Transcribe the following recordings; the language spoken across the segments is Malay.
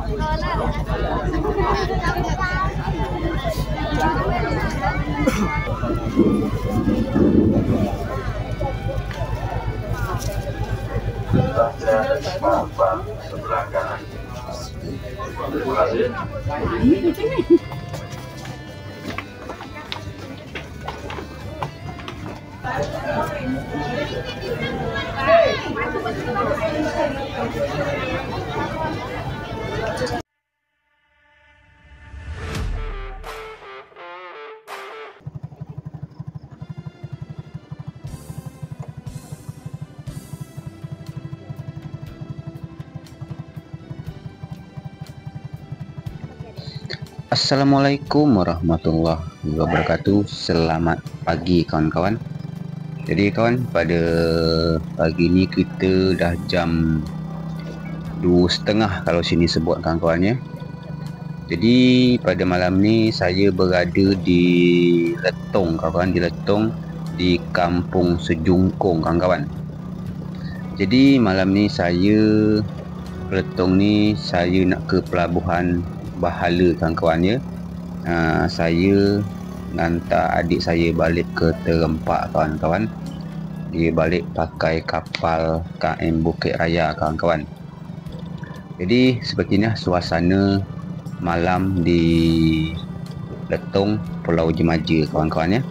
Sebelah kanan. Terima kasih. Assalamualaikum warahmatullahi wabarakatuh. Selamat pagi kawan-kawan. Jadi kawan, pada pagi ni kita dah jam 2.30 kalau sini sebut kawan-kawan ya. Jadi pada malam ni saya berada di Letong kawan-kawan, di Letong, di Kampung Sejungkung kawan-kawan. Jadi malam ni saya Letong ni saya nak ke pelabuhan Bahala kawan-kawan ya. Saya hantar adik saya balik ke Terempak kawan-kawan. Dia balik pakai kapal KM Bukit Raya kawan-kawan. Jadi sepertinya suasana malam di Letong, Pulau Jemaja kawan-kawan ya.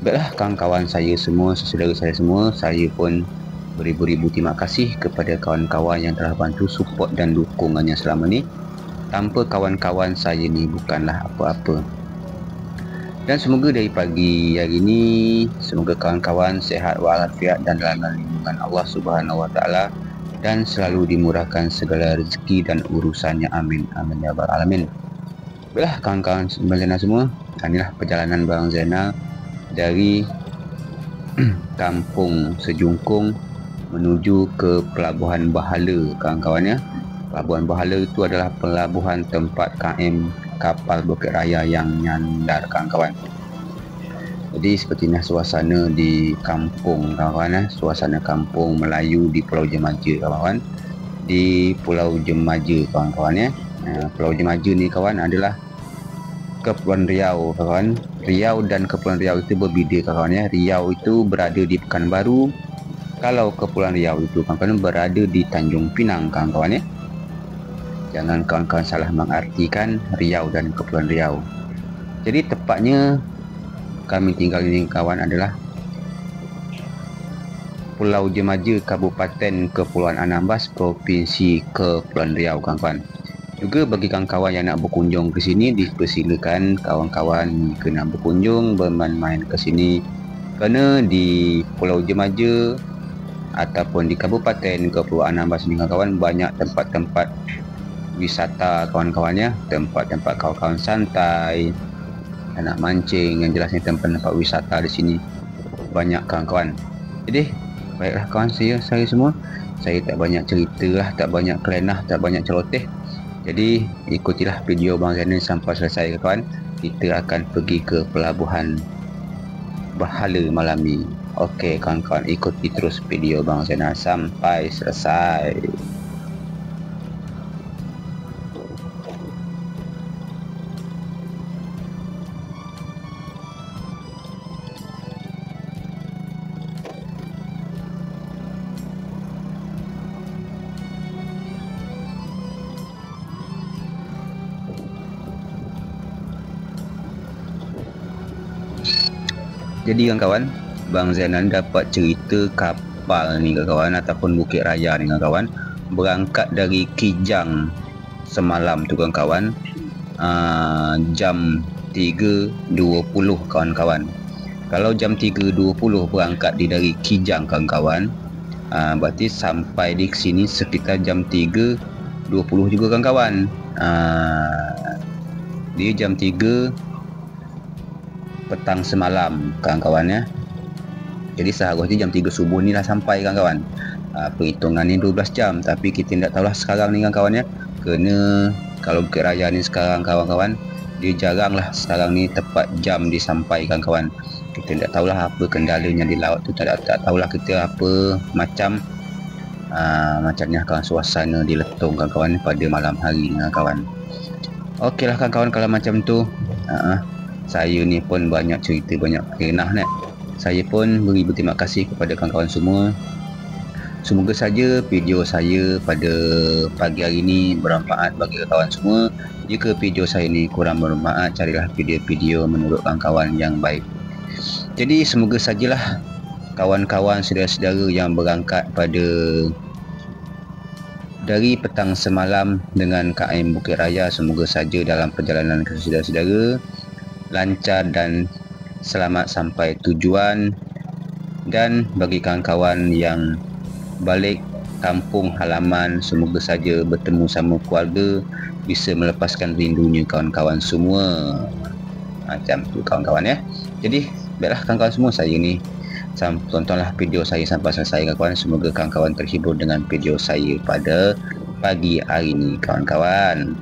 Baiklah kawan-kawan saya semua, saudara saya semua, saya pun beribu-ribu terima kasih kepada kawan-kawan yang telah bantu support dan dukungannya selama ni. Tanpa kawan-kawan saya ni bukanlah apa-apa. Dan semoga dari pagi hari ini, semoga kawan-kawan sehat walafiat dan dalam lindungan Allah Subhanahu Wa Taala, dan selalu dimurahkan segala rezeki dan urusannya. Amin amin ya rabbal alamin. Baiklah kawan-kawan semua, inilah perjalanan Bang Zainal dari Kampung Sejungkung menuju ke Pelabuhan Bahala kawan-kawan ya. Pelabuhan Bahala itu adalah pelabuhan tempat KM kapal Bukit Raya yang nyandar kawan-kawan. Jadi sepertinya suasana di kampung kawan-kawan, suasana kampung Melayu di Pulau Jemaja kawan-kawan. Di Pulau Jemaja kawan-kawan ya. Pulau Jemaja ni kawan adalah Kepulauan Riau kawan. Riau dan Kepulauan Riau itu berbeza kawan ya. Riau itu berada di Pekanbaru. Kalau Kepulauan Riau itu kawan-kawan berada di Tanjung Pinang kawan-kawan ya. Jangan kawan-kawan salah mengartikan Riau dan Kepulauan Riau. Jadi tepatnya kami tinggal ini kawan adalah Pulau Jemaja, Kabupaten Kepulauan Anambas, Provinsi Kepulauan Riau kawan-kawan. Juga bagi kawan-kawan yang nak berkunjung ke sini, dipersilakan kawan-kawan kena berkunjung bermain-main ke sini. Kerana di Pulau Jemaja ataupun di Kabupaten Kepulauan Anambas ini kawan-kawan banyak tempat-tempat wisata kawan-kawannya, tempat-tempat kawan-kawan santai, nak mancing, yang jelasnya tempat-tempat wisata di sini banyak kawan-kawan. Jadi baiklah kawan saya semua, saya tak banyak cerita lah, tak banyak kelenah, tak banyak celoteh. Jadi ikutilah video Bang Zainal sampai selesai kawan. Kita akan pergi ke Pelabuhan Bahala malam ni. Okey kawan-kawan, ikuti terus video Bang Zainal sampai selesai. Jadi kawan-kawan, Bang Zainal dapat cerita kapal ni kawan-kawan ataupun Bukit Raya ni kawan-kawan berangkat dari Kijang semalam tu kawan-kawan, jam 3.20 kawan-kawan. Kalau jam 3.20 berangkat dari Kijang kawan-kawan, berarti sampai di sini sekitar jam 3.20 juga kawan-kawan. Dia jam 3 petang semalam kawan-kawan ya. Jadi seharusnya jam 3 subuh ni dah sampai kawan-kawan. Perhitungan ni 12 jam, tapi kita tidak tahulah sekarang ni kawan-kawan ya. Kerana kalau Bukit Raya ni sekarang kawan-kawan, dia jarang lah sekarang ni tepat jam disampaikan kawan. Kita tidak tahulah apa kendalanya di laut tu, tak tahulah kita apa macam Macam ni kawan suasana di Letong kawan-kawan pada malam hari kawan. Okey lah kawan-kawan, kalau macam tu saya ni pun banyak cerita, banyak kenah nak. Saya pun beri berterima kasih kepada kawan-kawan semua. Semoga saja video saya pada pagi hari ini bermanfaat bagi kawan semua. Jika video saya ni kurang bermanfaat, carilah video-video menurut kawan-kawan yang baik. Jadi semoga sajalah kawan-kawan saudara-saudara yang berangkat dari petang semalam dengan KM Bukit Raya, semoga saja dalam perjalanan saudara-saudara lancar dan selamat sampai tujuan. Dan bagi kawan-kawan yang balik kampung halaman, semoga saja bertemu sama keluarga, bisa melepaskan rindunya kawan-kawan semua. Macam tu kawan-kawan ya. Jadi baiklah kawan-kawan semua, saya ni tontonlah video saya sampai selesai kawan-kawan. Semoga kawan-kawan terhibur dengan video saya pada pagi hari ini kawan-kawan.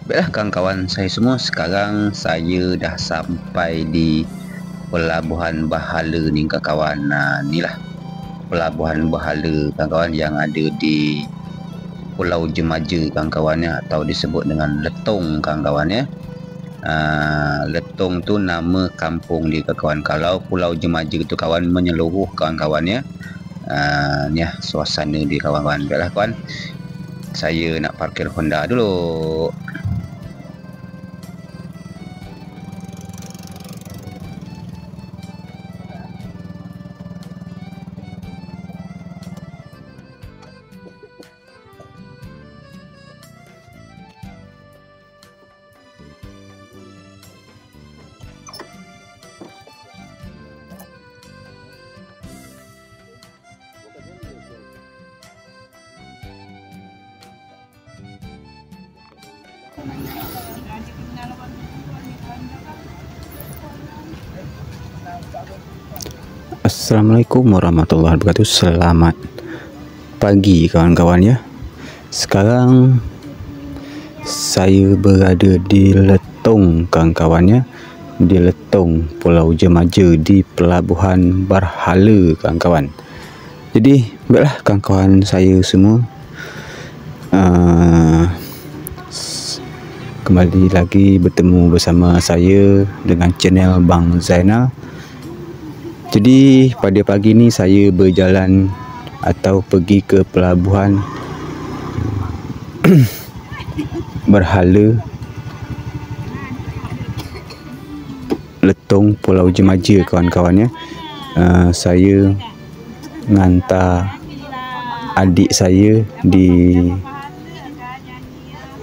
Baiklah kawan-kawan saya semua, sekarang saya dah sampai di Pelabuhan Bahala ni kawan-kawan. Inilah Pelabuhan Bahala kawan-kawan yang ada di Pulau Jemaja kawan-kawan ya, atau disebut dengan Letong kawan-kawan ya. Letong tu nama kampung dia kawan-kawan. Kalau Pulau Jemaja tu kawan menyeluruh kawan-kawan ya. Ni suasana dia kawan-kawan. Baiklah kawan, saya nak parkir Honda dulu. Assalamualaikum warahmatullahi wabarakatuh. Selamat pagi kawan-kawan ya. Sekarang saya berada di Letong kawan-kawan ya, di Letong Pulau Jemaja di Pelabuhan Bahala kawan-kawan. Jadi baiklah kawan-kawan saya semua, kembali lagi bertemu bersama saya dengan channel Bang Zainal. Jadi pada pagi ni saya berjalan atau pergi ke Pelabuhan Bahala Letong Pulau Jemaja kawan-kawan ya. Saya menghantar adik saya di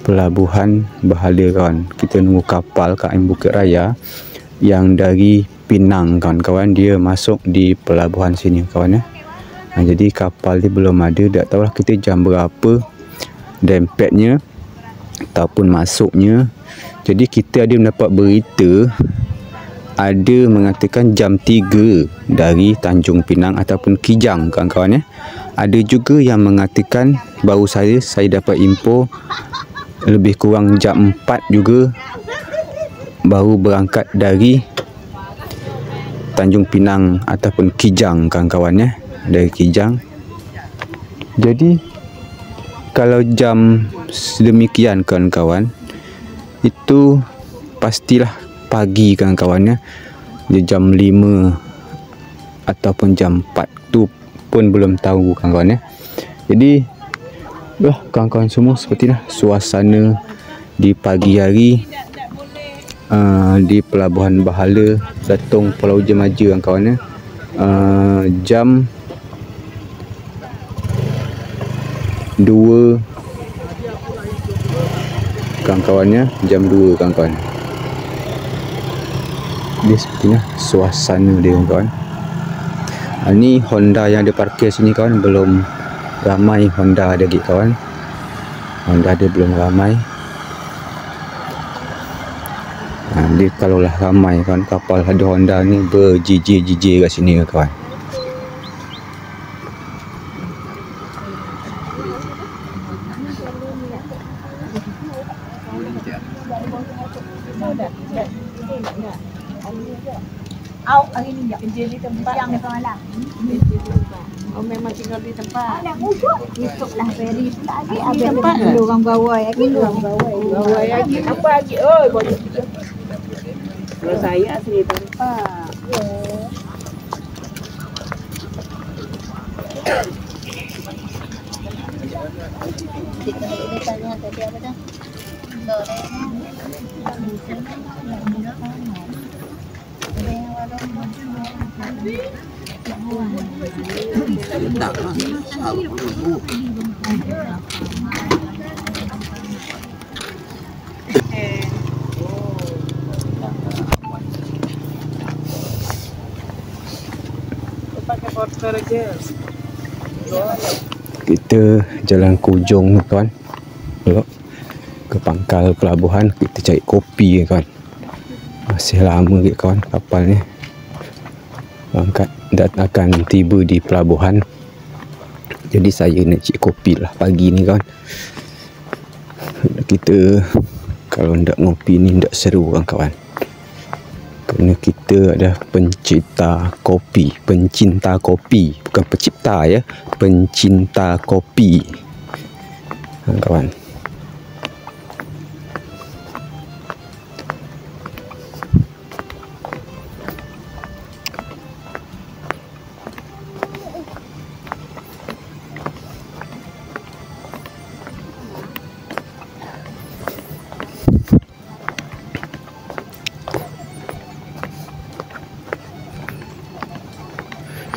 Pelabuhan Bahala kawan. Kita nunggu kapal KM Bukit Raya yang dari Pinang kawan-kawan, dia masuk di pelabuhan sini kawan ya. Jadi kapal dia belum ada, tak tahulah kita jam berapa dempetnya ataupun masuknya. Jadi kita ada mendapat berita ada mengatakan jam 3 dari Tanjung Pinang ataupun Kijang kawan-kawan ya. Ada juga yang mengatakan baru saya dapat info lebih kurang jam 4 juga baru berangkat dari Tanjung Pinang ataupun Kijang kawan-kawan ya, dari Kijang. Jadi kalau jam sedemikian kawan-kawan, itu pastilah pagi kawan-kawan ya. Jam 5 ataupun jam 4 tu pun belum tahu kawan-kawan ya. Jadi kawan-kawan semua, sepertilah suasana di pagi hari di Pelabuhan Bahala, Datung, Pulau Jemaja kawan-kawan ya. Jam 2 kawan-kawannya, jam 2 kawan-kawan. Dia sepertinya suasana dia kawan-kawan. Ni Honda yang ada parkir sini kawan, belum ramai Honda ada lagi kawan. Honda dia belum ramai. Dia kalaulah ramai kawan, kapal ada Honda ni berjijir-jijir kat sini kawan. Hari ni kerja di tempat yang malam. Memang tinggal di tempat. Nak masuklah ferry pula lagi. Ada tempat orang bawah lagi. Bawah lagi. Apa lagi? Oi, boleh. Kalau saya sini tempat. Kita tanya tadi apa dah? Kita jalan ke ujung kawan, ke pangkal pelabuhan. Kita cari kopi kawan. Masih lama ke kawan kapal ni berangkat dan akan tiba di pelabuhan. Jadi saya nak cari kopi lah pagi ni kawan. Kita kalau ndak ngopi ni ndak seru kawan. Kerana kita ada pencinta kopi, bukan pencipta ya, pencinta kopi kawan.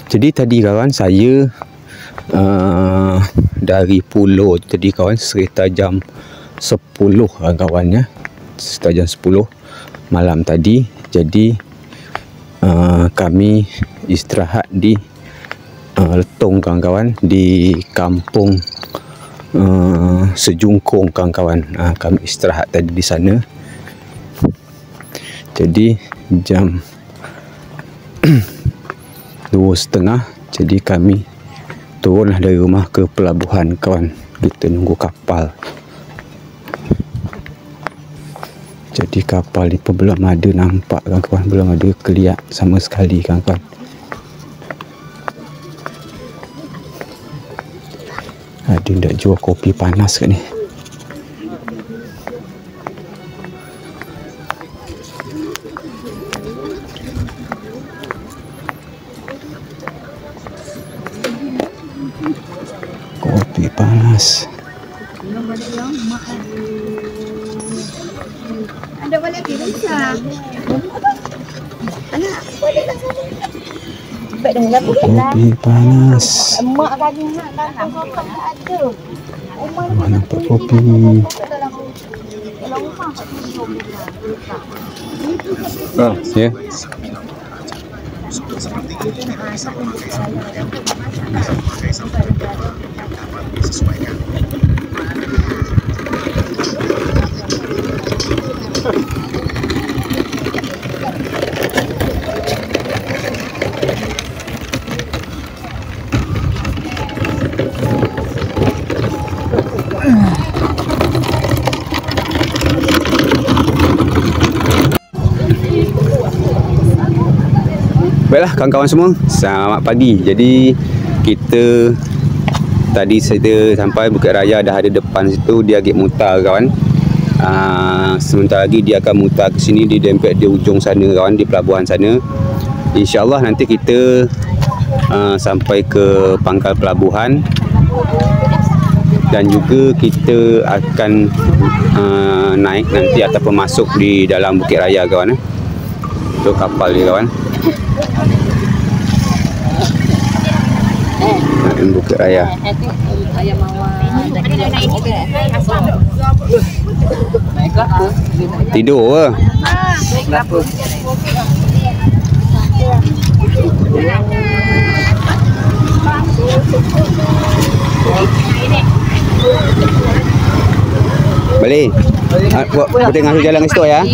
Jadi tadi kawan saya dari pulau tadi kawan sekitar jam 10 kawannya, sekitar jam 10 malam tadi. Jadi kami istirahat di Letong kawan-kawan, di kampung Sejungkung kawan-kawan. Kami istirahat tadi di sana. Jadi jam 2:30, jadi kami turunlah dari rumah ke pelabuhan kawan. Kita nunggu kapal. Jadi kapal ni pun belum ada nampak kawan-kawan, belum ada kelihat sama sekali kawan-kawan. Ada nak jual kopi panas kat ni. Kopi panas. Ada boleh pilih tak? Anak, boleh lah sana. Baik dah lah. Kopi panas. Emak tadi nak datang kopi tak ada. Mana nampak kopi. Dalam rumah. Ya. Baiklah kawan-kawan semua, selamat pagi. Jadi kita tadi saya sampai Bukit Raya, dah ada depan situ, dia agak mutar kawan. Sebentar lagi dia akan mutar ke sini, di dempet di ujung sana kawan, di pelabuhan sana. InsyaAllah nanti kita sampai ke pangkal pelabuhan, dan juga kita akan naik nanti ataupun masuk di dalam Bukit Raya kawan. Untuk kapal dia kawan, Bukit Raya. Tidur ke? Balik. Buat tengah jalan ke situ ya.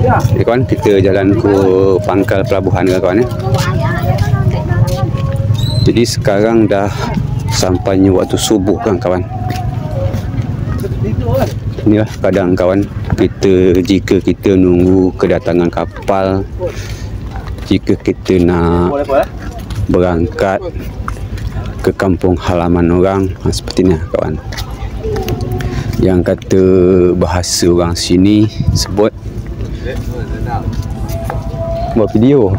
Jadi kawan, kita jalan ke pangkal pelabuhan kawan ya. Jadi sekarang dah sampainya waktu subuh kan kawan. Inilah keadaan kawan kita jika kita nunggu kedatangan kapal, jika kita nak berangkat ke kampung halaman orang, seperti ni kawan. Yang kata bahasa orang sini sebut buat video.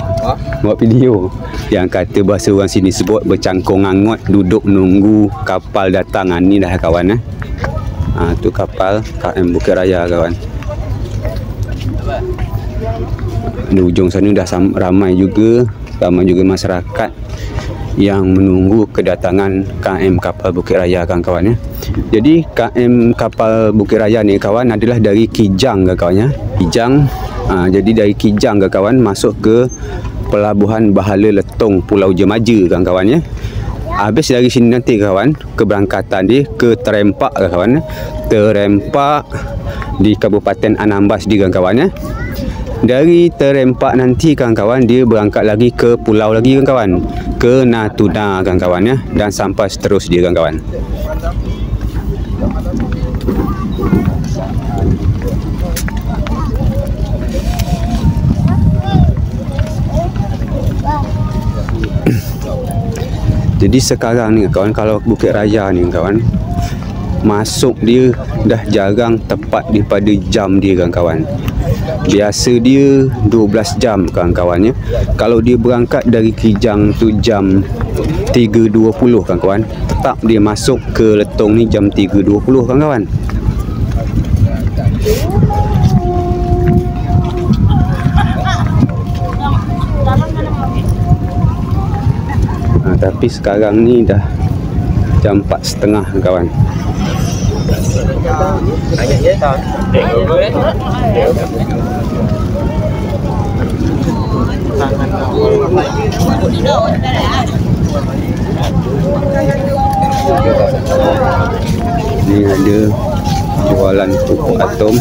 Yang kata bahasa orang sini sebut bercangkung angot, duduk nunggu kapal datang. Ni dah kawan tu kapal KM Bukit Raya kawan. Di ujung sana dah ramai juga masyarakat yang menunggu kedatangan KM kapal Bukit Raya kawan ya. Jadi KM kapal Bukit Raya ni kawan adalah dari Kijang kawan ya. Kijang. Jadi dari Kijang kawan masuk ke pelabuhan Bahala Letong Pulau Jemaja kawan ya. Habis dari sini nanti kawan, keberangkatan dia ke Terempak kawan. Terempak di Kabupaten Anambas di kawan ya. Dari Terempak nanti kawan dia berangkat lagi ke pulau lagi kawan, ke Natuna kawan ya, dan sampai seterus dia kawan. Jadi sekarang ni kawan, kalau Bukit Raya ni kawan, masuk dia dah jarang tepat daripada jam dia kawan. Biasa dia 12 jam kawan-kawan ya. Kalau dia berangkat dari Kijang tu jam 3.20 kawan, tetap dia masuk ke Letong ni jam 3.20 kawan. Tapi sekarang ni dah jam 4.30 kawan. Ni ada jualan pupuk atom.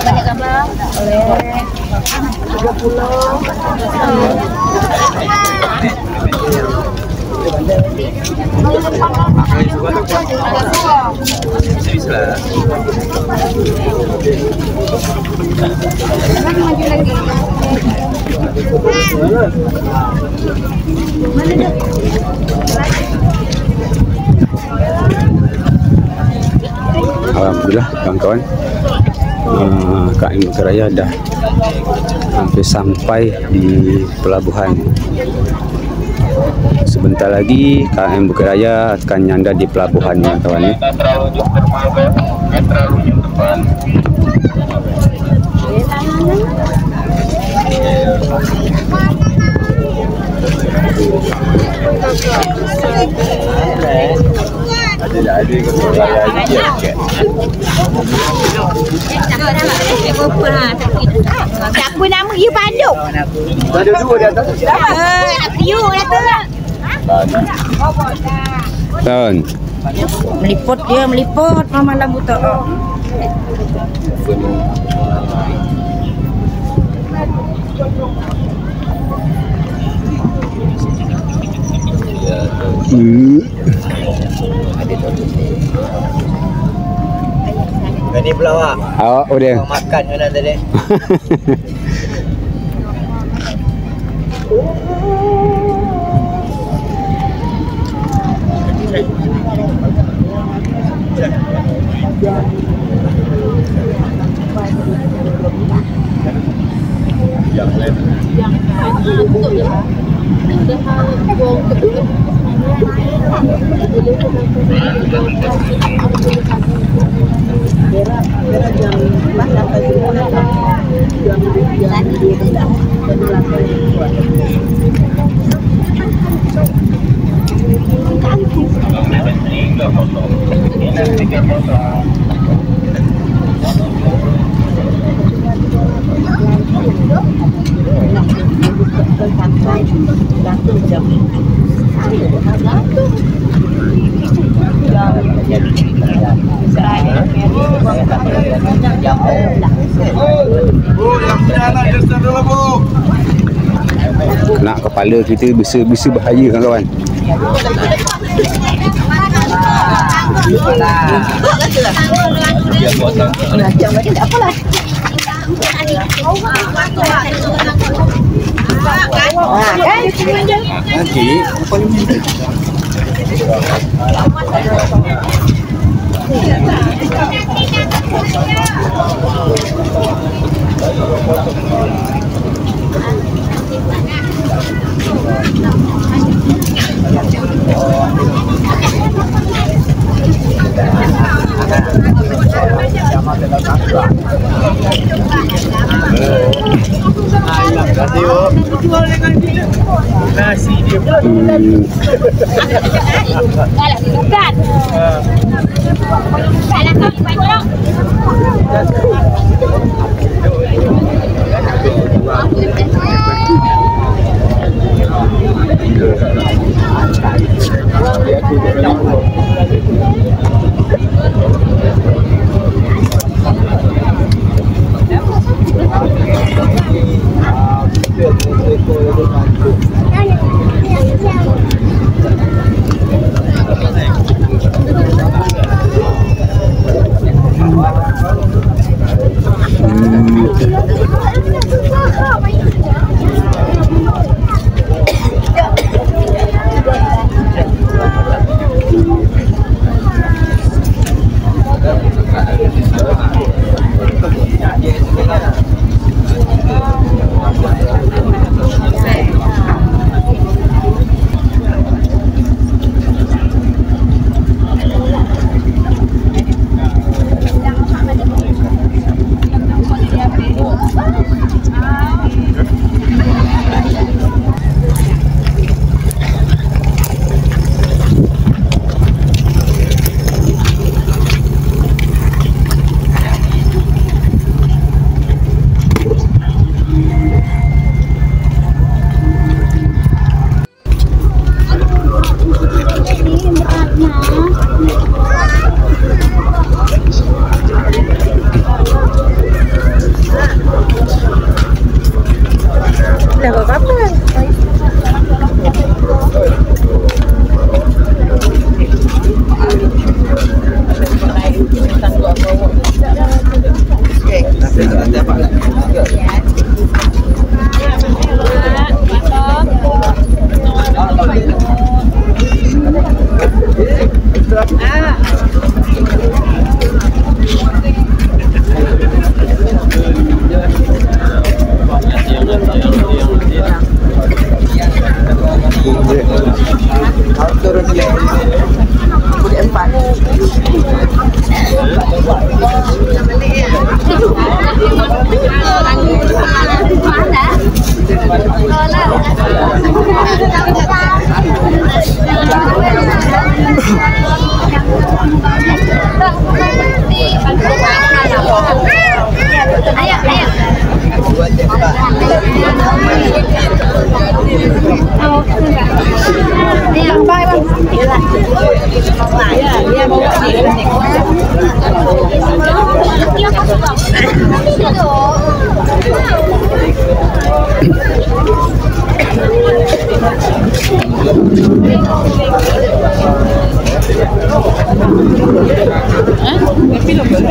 Banyak gambar oleh 30. Alhamdulillah kawan-kawan, KM Bukit Raya dah hampir sampai di pelabuhan. Sebentar lagi KM Bukit Raya akan nyandar di pelabuhan kawan ya. Siapa nama you Bandung? Ada dua di atas. You dah Tahun. meliput mama lambu tu. pula Wak. Oh dia. Makan mana tadi? Nak kepala kita bisa bahaya kawan-kawan. Nasi dia pula. Alah, bukan. Alah, kau banyak. Dulu.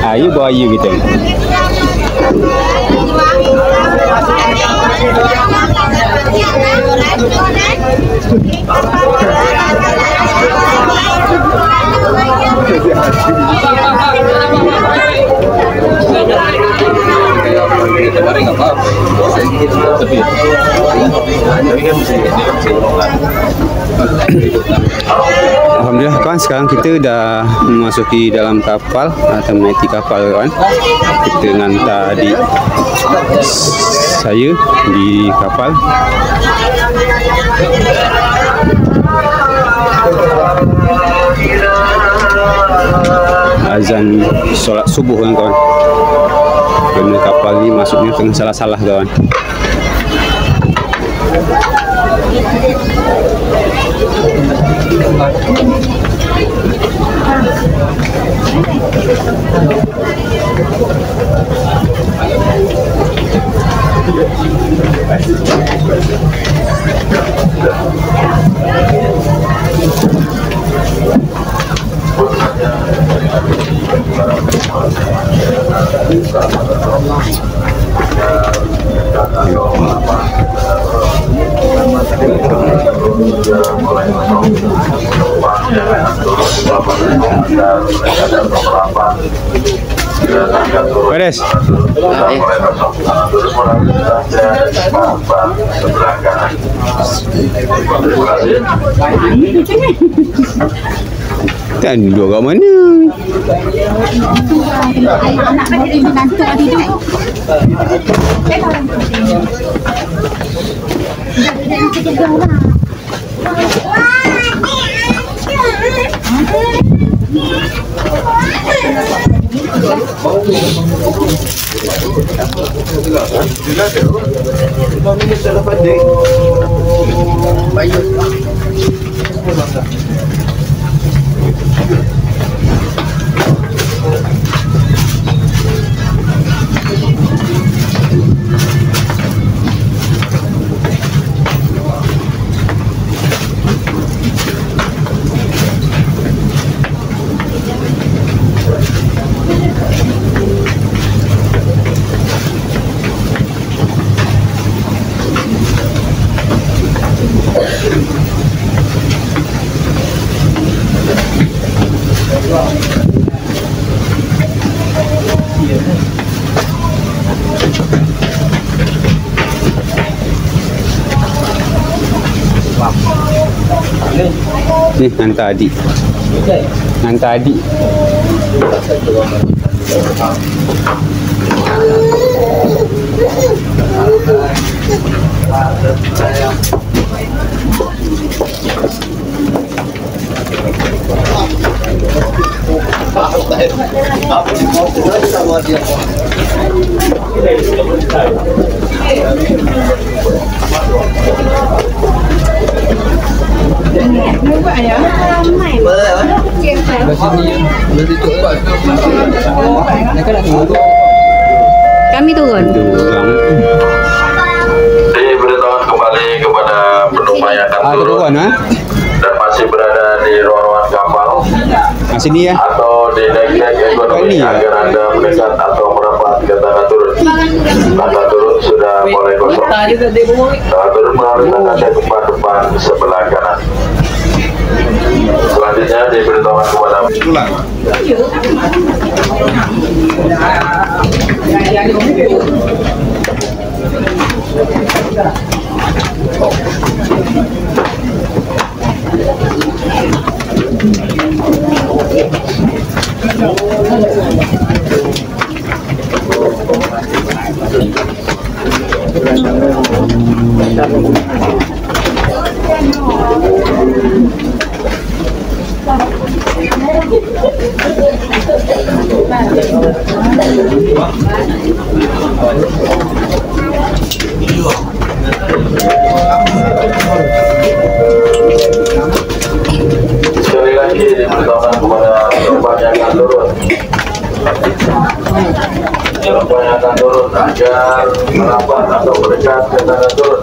Ayo bawa ayu gitu. Alhamdulillah kawan, sekarang kita dah memasuki dalam kapal atau menaiki kapal kawan. Kita hantar adik saya di kapal. Azan solat subuh kan kawan. Kerana kapal ni masuknya tengah salah-salah kawan. Beres. Tak ada dua kat mana? Anak-anak tadi menantu tadi tu. Ni hantar adik. Hantar adik. Kami turun. Diberitahukan kembali kepada penumpang yang akan turun dan masih berada di ruang-ruang kapal Sini ya. atau di dek-dek ekonomi agar Anda mendekat atau merapat ke tangga turun. Tangga turun sudah mulai kosong. Tangga turun melalui tangga dek depan sebelah kanan. Selanjutnya diberitahukan kepada sekali lagi diberitahukan kepada penumpang yang akan turun. Penumpang yang akan turun agar merapat atau mendekat ke tangga turun.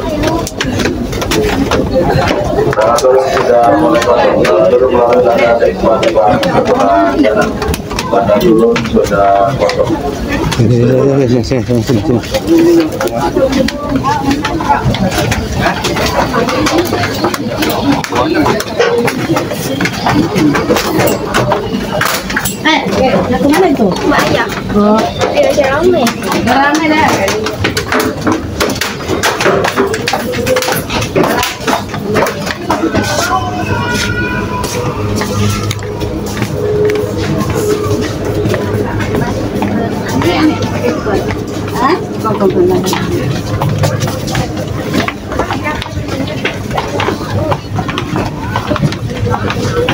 Tangga turun sudah mulai kosong. Tangga turun melalui tangga dek depan sebelah kanan. Tangga turun sudah kosong. Sini. Nak ke mana itu? Mak ayah. Oh. Dia macam ramai. Ramai dah.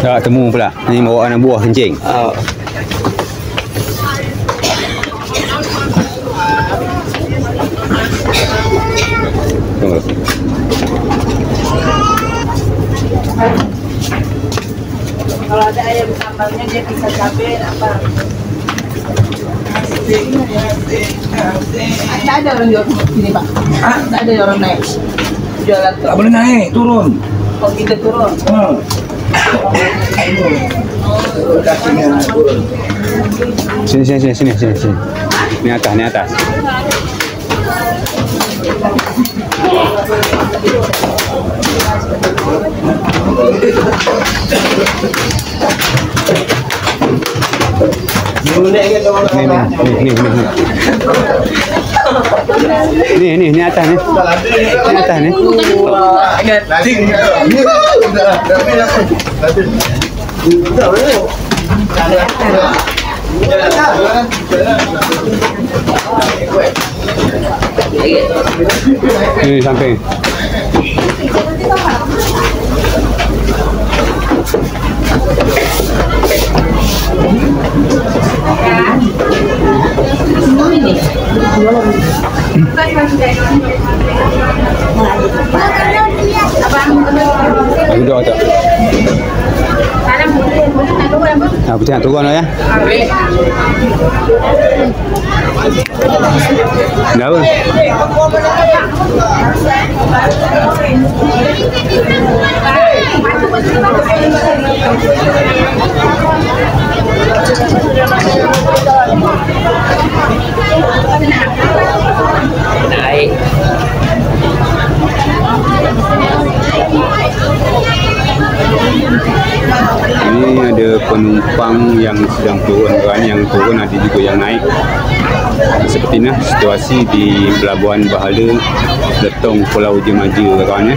Tak temu pula. Ni bawa anak buah kencing. Tunggu. Kalau ada ayam sambalnya dia bisa cabai apa? Tak ada orang jual sini Pak. Tak ada orang naik. Jualan tu. Tak boleh naik, turun. Kalau kita turun. Kakinya turun. Sini. Ni atas. Ni atas ni. Ni atas ni. Ni samping. Duduk tak? Betul nak turun lah ya. Dah apa? Naik. Ini ada penumpang yang sedang turun kan, yang turun ada juga yang naik. Seperti ini situasi di Pelabuhan Bahala Letong Pulau Jemaja kawan ya.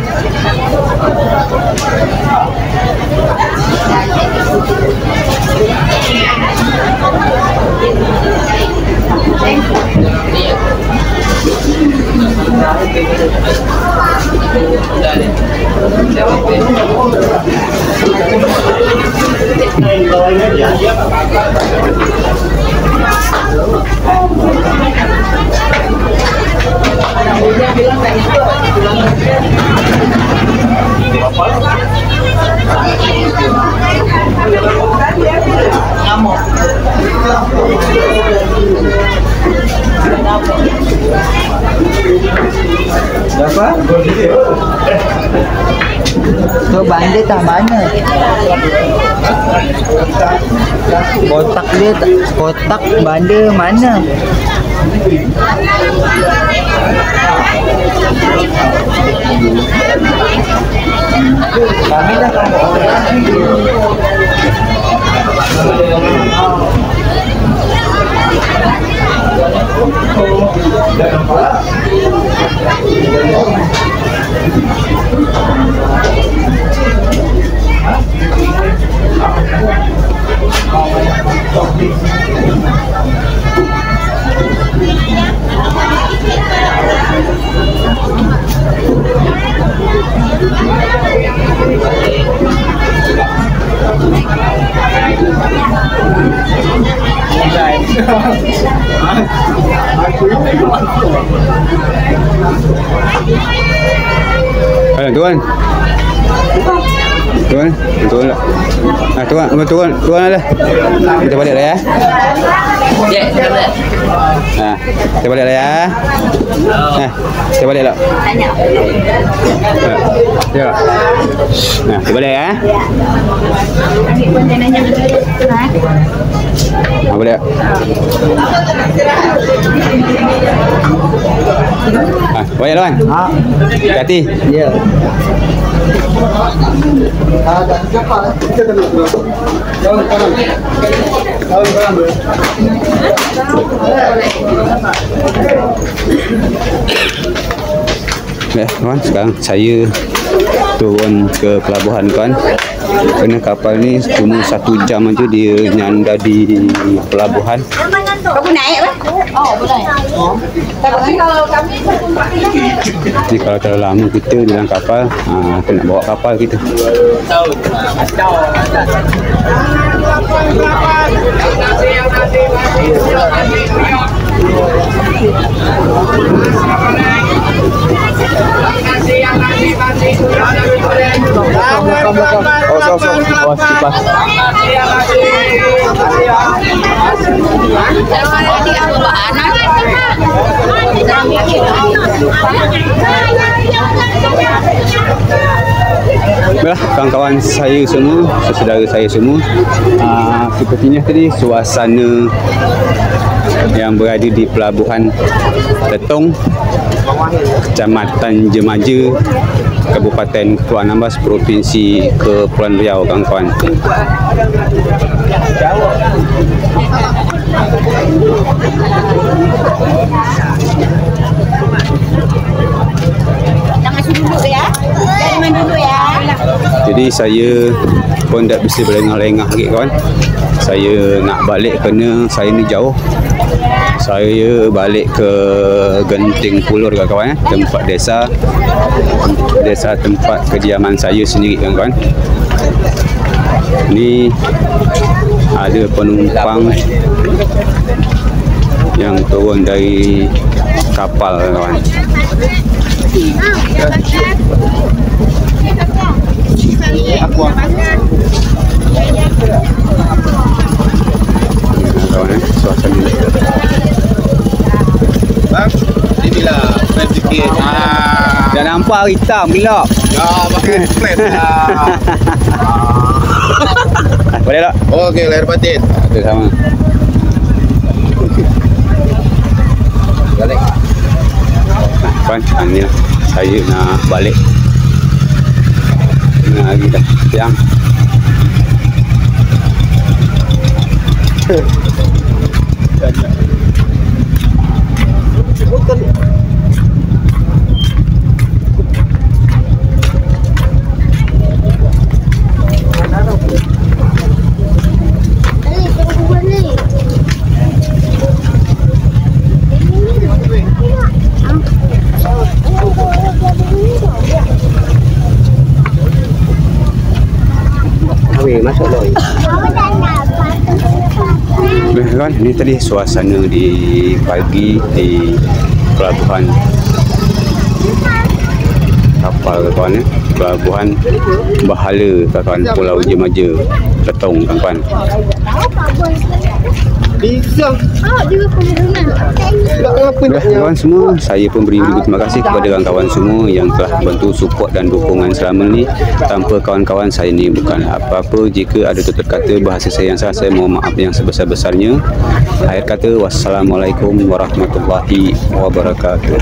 Berapa? So bandar tak mana? Kotak dia kotak bandar mana? Kami dah Tuan. Turun lah. Kita balik dah ya. Ya, Kita balik dah ya. Kita balik lah. Ya. Kita balik ya. Boleh. Boleh tuan. Hati. ya. Kawan, sekarang saya turun ke pelabuhan kawan. Kerana kapal ni cuma 1 jam aja dia nyanda di pelabuhan. Kau pun naik kan? Oh, boleh. Tapi kalau kami Jadi kalau terlalu lama kita di dalam kapal, kita nak bawa kapal kita. Baiklah kawan-kawan saya semua, saudara saya semua, sepertinya tadi suasana yang berada di Pelabuhan Tetong, Kecamatan Jemaja, Kabupaten Pulau Nambas, Provinsi Kepulauan Riau, kawan-kawan. Jangan suruh duduk ya. Jangan main dulu ya. Jadi saya pun tak bisa berlengah-lengah lagi kawan. Saya nak balik kerana saya ni jauh. Saya balik ke Genting Pulur kawan-kawan, tempat desa tempat kediaman saya sendiri kawan-kawan. Ni ada penumpang yang turun dari kapal kawan. Kawan, suasana ni. Bang, ni bila plan sikit. Dah nampak hitam pula. Ya, pakai plan lah. Boleh tak? Okey, lahir batin. Itu sama. Balik. Kawan, ni lah. Saya nak balik. Tengah hari dah siang. Kawan, ini tadi suasana di pagi di pelabuhan kapal kawan, pelabuhan Bahala kawan, Pulau Jemaja, Tetong kawan. Bisa. Kawan semua, saya pun beri terima kasih kepada kawan-kawan semua yang telah bantu support dan dukungan selama ni. Tanpa kawan-kawan saya ni bukan apa-apa. Jika ada tutur kata bahasa saya yang salah, saya mohon maaf yang sebesar-besarnya. Akhir kata, wassalamualaikum warahmatullahi wabarakatuh.